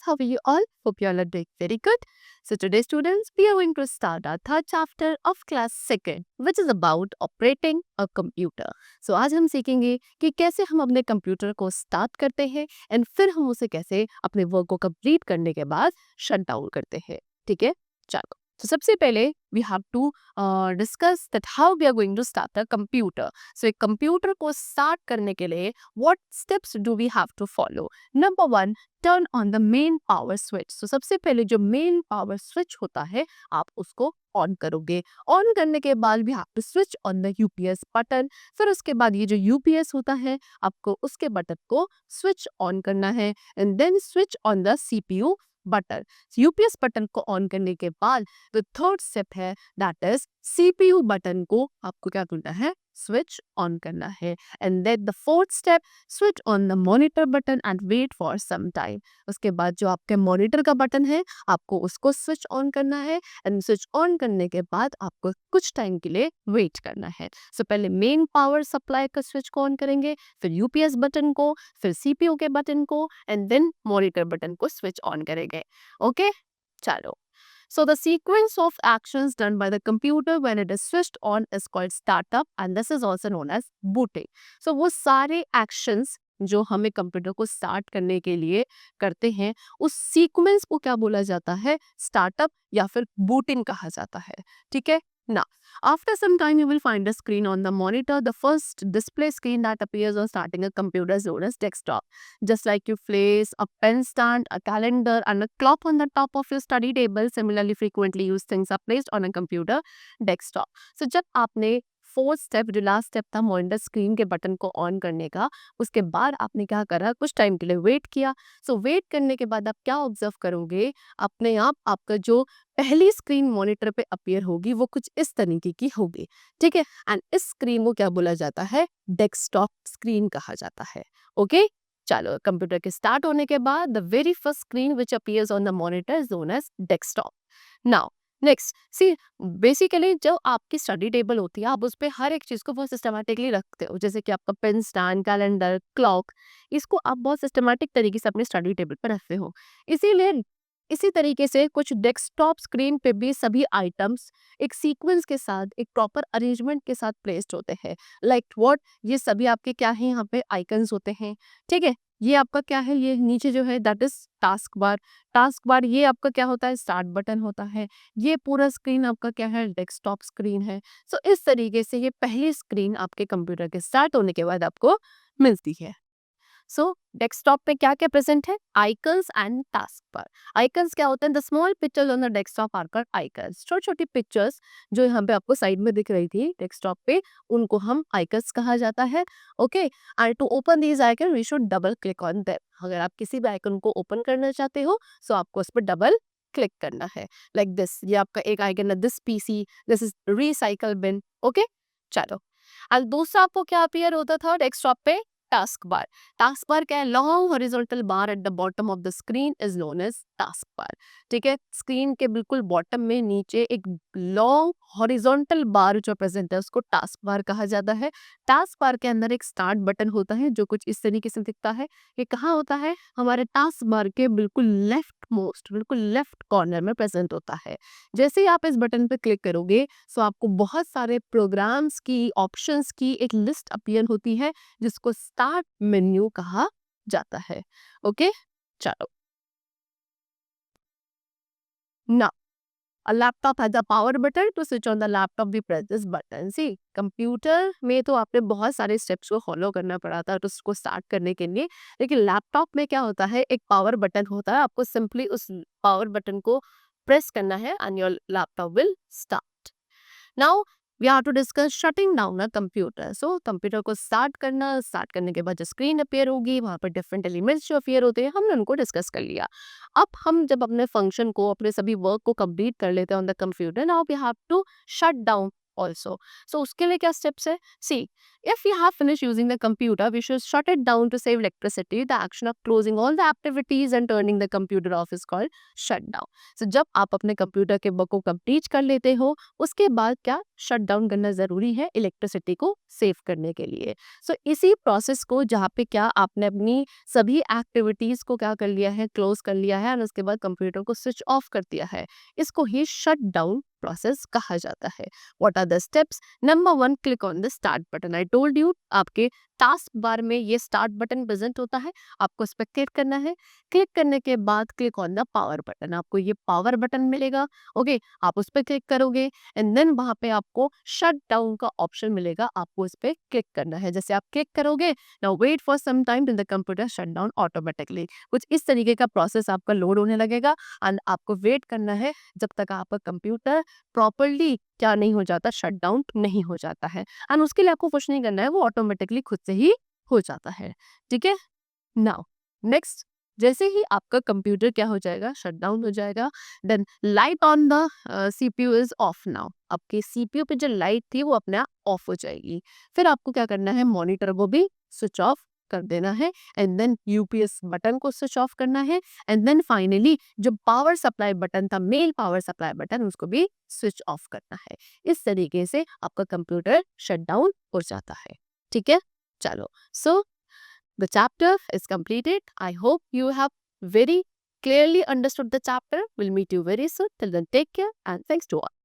how are you all? Hope you all are doing very good. So today students, we are going to start our third chapter of class second, which is about operating a computer. So आज हम सीखेंगे कि कैसे हम अपने computer को start करते हैं एंड फिर हम उसे कैसे अपने वर्क को कंप्लीट करने के बाद शट डाउन करते हैं. ठीक है, चलो. तो सबसे पहले we have to discuss that how we are going to start a computer. So एक कंप्यूटर को स्टार्ट करने के लिए what steps do we have to follow? Number one, turn on the main power switch. So सबसे पहले जो main power switch होता है आप उसको ऑन करोगे. ऑन करने के बाद we have to switch on the UPS button. फिर उसके बाद ये जो UPS होता है आपको उसके बटन को स्विच ऑन करना है and then switch on the CPU button. UPS button को ऑन करने के बाद द थर्ड स्टेप है दैट इज सीपीयू बटन को आपको क्या करना है, स्विच ऑन करना है. And then the fourth step, switch on the monitor button and wait for some time. उसके बाद जो आपके मॉनिटर का बटन है आपको उसको स्विच ऑन करना है एंड स्विच ऑन करने के बाद आपको कुछ टाइम के लिए वेट करना है. सो पहले मेन पावर सप्लाई का स्विच को ऑन करेंगे, फिर यूपीएस बटन को, फिर सीपीयू के बटन को एंड देन मॉनिटर बटन को स्विच ऑन करेंगे. ओके, चलो. So the sequence of actions done by the computer when it is switched on is called startup and this is also known as booting. So वो सारे actions जो हमें computer को start करने के लिए करते हैं उस सीक्वेंस को क्या बोला जाता है, स्टार्टअप या फिर बूटिंग कहा जाता है. ठीक है ना. After some time you will find a screen on the monitor. The first display screen that appears on starting a computer is known as desktop. Just like you place a pen stand, a calendar and a clock on the top of your study table, similarly frequently used things are placed on a computer desktop. So जब आपने fourth step जो last step था monitor screen के button को on करने का, उसके बाद आपने क्या करा, कुछ टाइम के लिए वेट किया. सो वेट करने के बाद आप क्या ऑब्जर्व करोगे, अपने आप आपका जो पहली स्क्रीन मॉनिटर पे अपीयर होगी वो कुछ इस तरीके की होगी. ठीक है, एंड इस स्क्रीन को क्या बोला जाता है, डेस्कटॉप स्क्रीन कहा जाता है. ओके, चलो. कंप्यूटर के स्टार्ट होने के बाद the very first screen which appears on the monitor is known as desktop. Now next see, basically जो आपकी स्टडी टेबल होती है आप उस पर हर एक चीज़ को बहुत सिस्टमेटिकली रखते हो. जैसे कि आपका पेन स्टैंड, कैलेंडर, क्लॉक, इसको आप बहुत सिस्टमेटिक तरीके से अपने स्टडी टेबल पर रखते हो. इसीलिए इसी तरीके से कुछ डेस्कटॉप स्क्रीन पे भी सभी आइटम्स एक सीक्वेंस के साथ, एक प्रॉपर अरेंजमेंट के साथ प्लेस्ड होते हैं. लाइक व्हाट, ये सभी आपके क्या है, यहाँ पे आइकन्स होते हैं. ठीक है, ये आपका क्या है, ये नीचे जो है that is task bar. Task bar ये आपका क्या होता है, स्टार्ट बटन होता है. ये पूरा स्क्रीन आपका क्या है, डेस्कटॉप स्क्रीन है. सो इस तरीके से ये पहली स्क्रीन आपके कंप्यूटर के स्टार्ट होने के बाद आपको मिलती है. सो डेस्कटॉप पे क्या क्या प्रेजेंट है, icons and taskbar. Icons क्या होते हैं, the small pictures on the desktop are called icons. छोटी छोटी पिक्चर्स जो यहाँ पे आपको साइड में दिख रही थी डेस्कटॉप पे, उनको हम आइकन्स कहा जाता है. Okay, and to open these icon we should double click on them. अगर आप किसी भी आइकन को ओपन करना चाहते हो सो आपको उस पर डबल क्लिक करना है. लाइक दिस, ये आपका एक आइकन है, this PC, this is recycle bin. Okay, चलो. और दूसरा आपको क्या अपीयर होता था डेस्कटॉप पे, टास्क बार. टास्क बार क्या है, long horizontal bar at the bottom of the screen is known as taskbar. ठीक है, स्क्रीन के बिल्कुल बॉटम में नीचे एक लॉन्ग हॉरिजॉन्टल बार जो प्रेजेंट है उसको टास्क बार कहा जाता है. टास्क बार के अंदर एक स्टार्ट बटन होता है जो कुछ इस तरीके से दिखता है. ये कहाँ होता है, हमारे टास्क बार के बिल्कुल लेफ्ट मोस्ट, बिल्कुल लेफ्ट कॉर्नर में प्रेजेंट होता है. जैसे ही आप इस बटन पे क्लिक करोगे सो आपको बहुत सारे प्रोग्राम्स की, ऑप्शंस की एक लिस्ट अपीयर होती है जिसको स्टार्ट मेन्यू कहा जाता है. ओके, चलो. Now a laptop has a power button. To switch on the laptop we press this button. See, computer में तो आपने बहुत सारे स्टेप्स को फॉलो करना पड़ा था तो उसको स्टार्ट करने के लिए, लेकिन लैपटॉप में क्या होता है, एक पावर बटन होता है. आपको सिंपली उस पावर बटन को प्रेस करना है and your laptop will start. Now we have to discuss shutting down a computer. So computer को स्टार्ट करने के बाद जो स्क्रीन अपीयर होगी वहाँ पर डिफरेंट एलिमेंट्स जो अपीयर होते हैं हमने उनको डिस्कस कर लिया. अब हम जब अपने फंक्शन को, अपने सभी वर्क को कंप्लीट कर लेते हैं on the computer, now we have to shut down also. So उसके लिए क्या स्टेप्स है, सी, If we have finished using the computer, we should shut it down to save electricity. The action of closing all the activities and turning the computer off is called shutdown. So जब आप अपने computer के work को complete कर लेते हो, उसके बाद क्या शट डाउन करना ज़रूरी है इलेक्ट्रिसिटी को सेव करने के लिए. सो इसी प्रोसेस को जहाँ पे क्या आपने अपनी सभी एक्टिविटीज़ को क्या कर लिया है, क्लोज कर लिया है और उसके बाद कंप्यूटर को स्विच ऑफ कर दिया है, इसको ही शट डाउन प्रोसेस कहा जाता है. What are the steps? Number 1, click on the start button. I told you, आपके टास्क बार में ये स्टार्ट बटन प्रेजेंट होता है, आपको इस पर क्लिक करना है. क्लिक करने के बाद click on the power button, आपको ये पावर बटन मिलेगा. ओके, आप उस पर क्लिक करोगे एंड देन वहाँ पे आपको शट डाउन का ऑप्शन मिलेगा, आपको इस पर क्लिक करना है. जैसे आप क्लिक करोगे, now wait for some time till the computer shut down automatically. कुछ इस तरीके का प्रोसेस आपका लोड होने लगेगा एंड आपको वेट करना है जब तक आपका कंप्यूटर प्रॉपरली क्या नहीं हो जाता, शट डाउन नहीं हो जाता है. एंड उसके लिए आपको कुछ नहीं करना है, वो ऑटोमेटिकली खुद से ही हो जाता है. ठीक है. नाउ नेक्स्ट, जैसे ही आपका कंप्यूटर क्या हो जाएगा, शट डाउन हो जाएगा, then light on the CPU is off. Now आपके सीपीयू पे जो लाइट थी वो अपने आप ऑफ हो जाएगी. फिर आपको क्या करना है, मॉनिटर को भी स्विच ऑफ कर देना है एंड देन यूपीएस बटन को स्विच ऑफ करना है एंड देन फाइनली जो पावर सप्लाई बटन था, मेल पावर सप्लाई बटन, उसको भी स्विच ऑफ करना है. इस तरीके से आपका कंप्यूटर शट डाउन हो जाता है. ठीक है. चलो, सो the chapter is completed. I hope you have very clearly understood the chapter. We'll meet you very soon. Till then, take care and thanks to all.